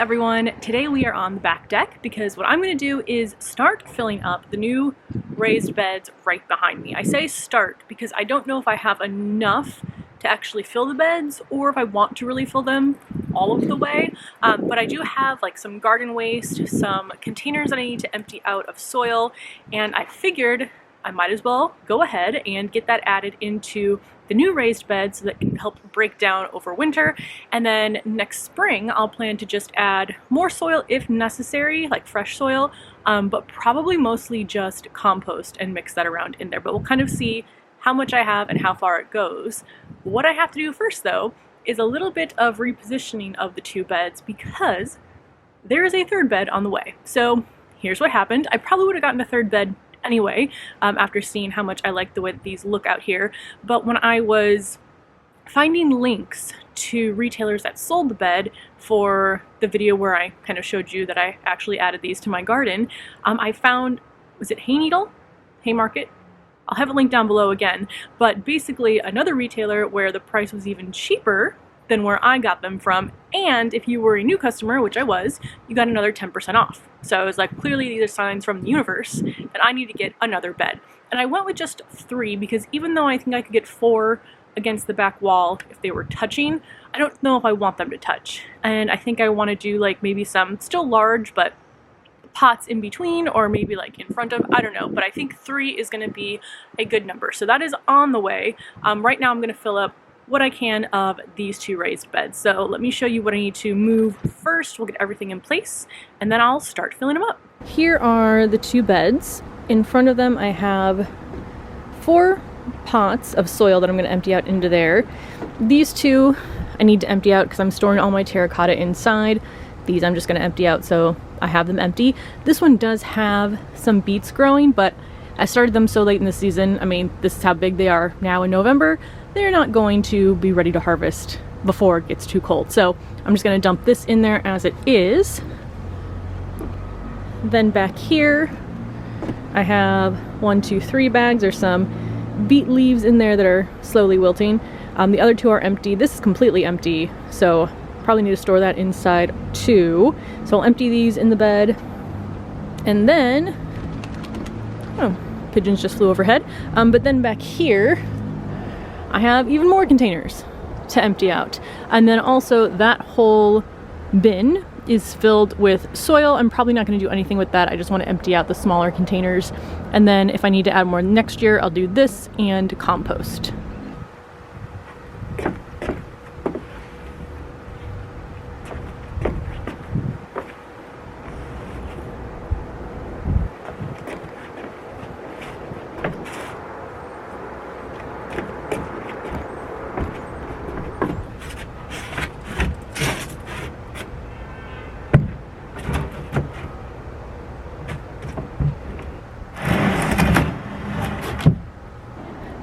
everyone, today we are on the back deck because what I'm going to do is start filling up the new raised beds right behind me. I say start because I don't know if I have enough to actually fill the beds or if I want to really fill them all of the way, but I do have like some garden waste, some containers that I need to empty out of soil, and I figured I might as well go ahead and get that added into the new raised bed so that can help break down over winter. And then next spring I'll plan to just add more soil if necessary, like fresh soil, but probably mostly just compost and mix that around in there. But we'll kind of see how much I have and how far it goes. What I have to do first though is a little bit of repositioning of the two beds because there is a third bed on the way. So here's what happened. I probably would have gotten a third bed anyway, after seeing how much I like the way that these look out here. But when I was finding links to retailers that sold the bed for the video where I kind of showed you that I actually added these to my garden, I found, was it Haymarket? I'll have a link down below again, but basically another retailer where the price was even cheaper than where I got them from, and if you were a new customer, which I was, you got another 10% off. So I was like, clearly these are signs from the universe that I need to get another bed. And I went with just 3 because even though I think I could get 4 against the back wall if they were touching, I don't know if I want them to touch. And I think I want to do like maybe some still large but pots in between, or maybe like in front of, I don't know, but I think 3 is going to be a good number. So that is on the way. Right now I'm going to fill up what I can of these 2 raised beds. So let me show you what I need to move first. We'll get everything in place and then I'll start filling them up. Here are the 2 beds. In front of them I have 4 pots of soil that I'm going to empty out into there. These 2 I need to empty out because I'm storing all my terracotta inside. These I'm just going to empty out so I have them empty. This one does have some beets growing, but I started them so late in the season. I mean, this is how big they are now in November. They're not going to be ready to harvest before it gets too cold. So I'm just going to dump this in there as it is. Then back here, I have 1, 2, 3 bags. There's some beet leaves in there that are slowly wilting. The other 2 are empty. This is completely empty, so probably need to store that inside too. So I'll empty these in the bed. And then, oh, pigeons just flew overhead. But then back here, I have even more containers to empty out. And then also that whole bin is filled with soil. I'm probably not going to do anything with that. I just want to empty out the smaller containers. And then if I need to add more next year, I'll do this and compost.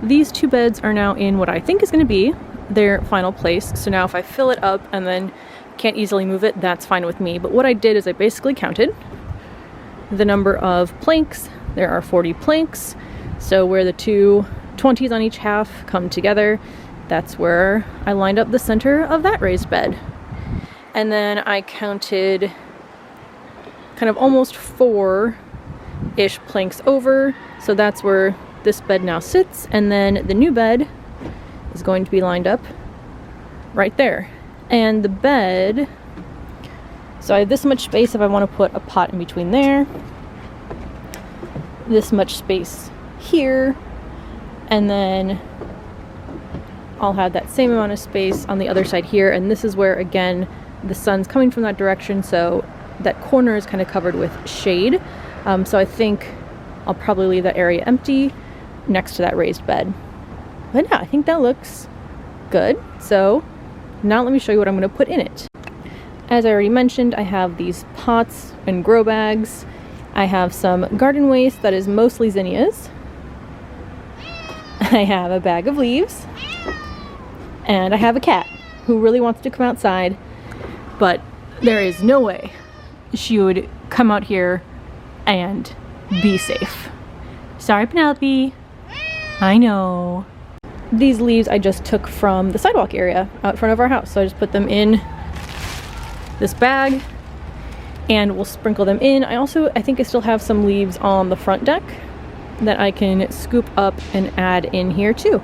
These 2 beds are now in what I think is going to be their final place. So now if I fill it up and then can't easily move it, that's fine with me. But what I did is I basically counted the number of planks. There are 40 planks. So where the 2 20s on each half come together, that's where I lined up the center of that raised bed. And then I counted kind of almost 4-ish planks over. So that's where this bed now sits, and then the new bed is going to be lined up right there. And the bed, so I have this much space if I want to put a pot in between there, this much space here, and then I'll have that same amount of space on the other side here. And this is where, again, the sun's coming from that direction, so that corner is kind of covered with shade. So I think I'll probably leave that area empty next to that raised bed. But yeah, I think that looks good. So now let me show you what I'm going to put in it. As I already mentioned, I have these pots and grow bags. I have some garden waste that is mostly zinnias. I have a bag of leaves. And I have a cat who really wants to come outside, but there is no way she would come out here and be safe. Sorry, Penelope. I know. These leaves I just took from the sidewalk area out front of our house. So I just put them in this bag and we'll sprinkle them in. I think I still have some leaves on the front deck that I can scoop up and add in here too.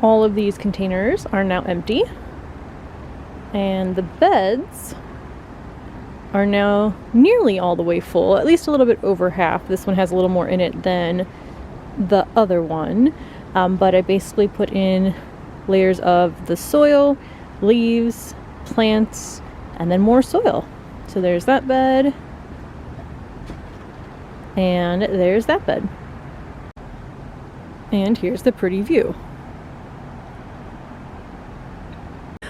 All of these containers are now empty, and the beds are now nearly all the way full, at least a little bit over half. This one has a little more in it than the other one, but I basically put in layers of the soil, leaves, plants, and then more soil. So there's that bed, and there's that bed. And here's the pretty view.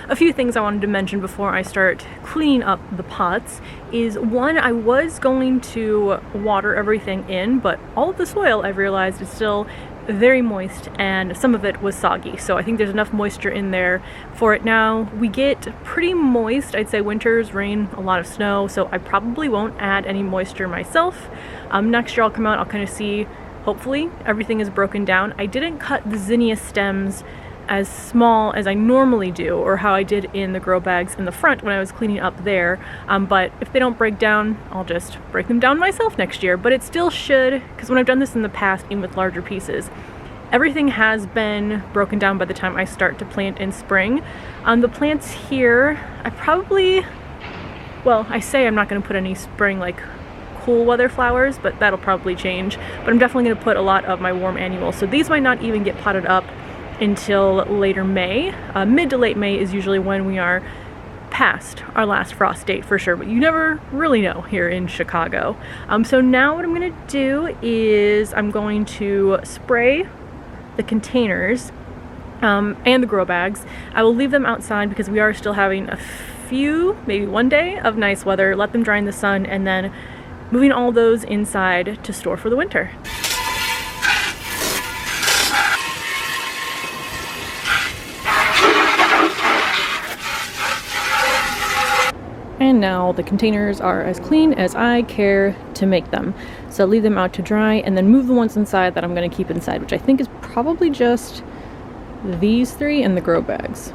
A few things I wanted to mention before I start cleaning up the pots is, one, I was going to water everything in, but all of the soil, I've realized, is still very moist and some of it was soggy. So I think there's enough moisture in there for it now. We get pretty moist, I'd say winters, rain, a lot of snow, so I probably won't add any moisture myself. Next year I'll come out, I'll kind of see, hopefully everything is broken down. I didn't cut the zinnia stems as small as I normally do, or how I did in the grow bags in the front when I was cleaning up there, but if they don't break down, I'll just break them down myself next year. But it still should, because when I've done this in the past, even with larger pieces, everything has been broken down by the time I start to plant in spring. The plants here, I say I'm not going to put any spring like cool weather flowers, but that'll probably change. But I'm definitely going to put a lot of my warm annuals, so these might not even get potted up until later May. Mid to late May is usually when we are past our last frost date for sure, but you never really know here in Chicago. So now what I'm going to do is I'm going to spray the containers and the grow bags. I will leave them outside because we are still having a few, maybe one day of nice weather, let them dry in the sun, and then moving all those inside to store for the winter. And now the containers are as clean as I care to make them. So leave them out to dry and then move the ones inside that I'm going to keep inside, which I think is probably just these three and the grow bags.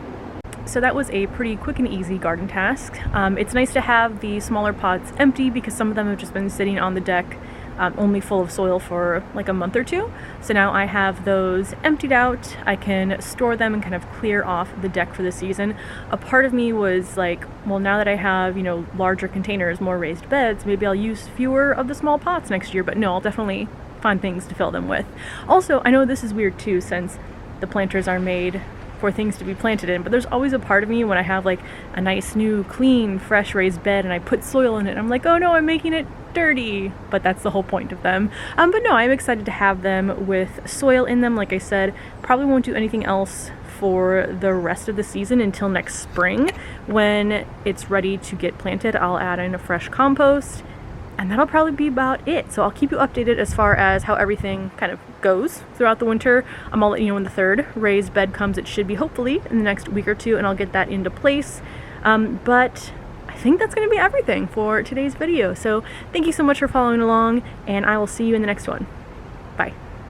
So that was a pretty quick and easy garden task. It's nice to have the smaller pots empty because some of them have just been sitting on the deck only full of soil for like a month or two. So now I have those emptied out. I can store them and kind of clear off the deck for the season. A part of me was like, well, now that I have, larger containers, more raised beds, maybe I'll use fewer of the small pots next year, but no, I'll definitely find things to fill them with. Also, I know this is weird too, since the planters are made for things to be planted in, but there's always a part of me when I have like a nice new clean fresh raised bed and I put soil in it, I'm like, oh no, I'm making it dirty. But that's the whole point of them. But no, I'm excited to have them with soil in them. Like I said, probably won't do anything else for the rest of the season until next spring. When it's ready to get planted, I'll add in a fresh compost, and that'll probably be about it. So I'll keep you updated as far as how everything kind of goes throughout the winter. I'll let you know when the third raised bed comes. It should be hopefully in the next week or two, and I'll get that into place. But I think that's going to be everything for today's video. So thank you so much for following along, and I will see you in the next one. Bye.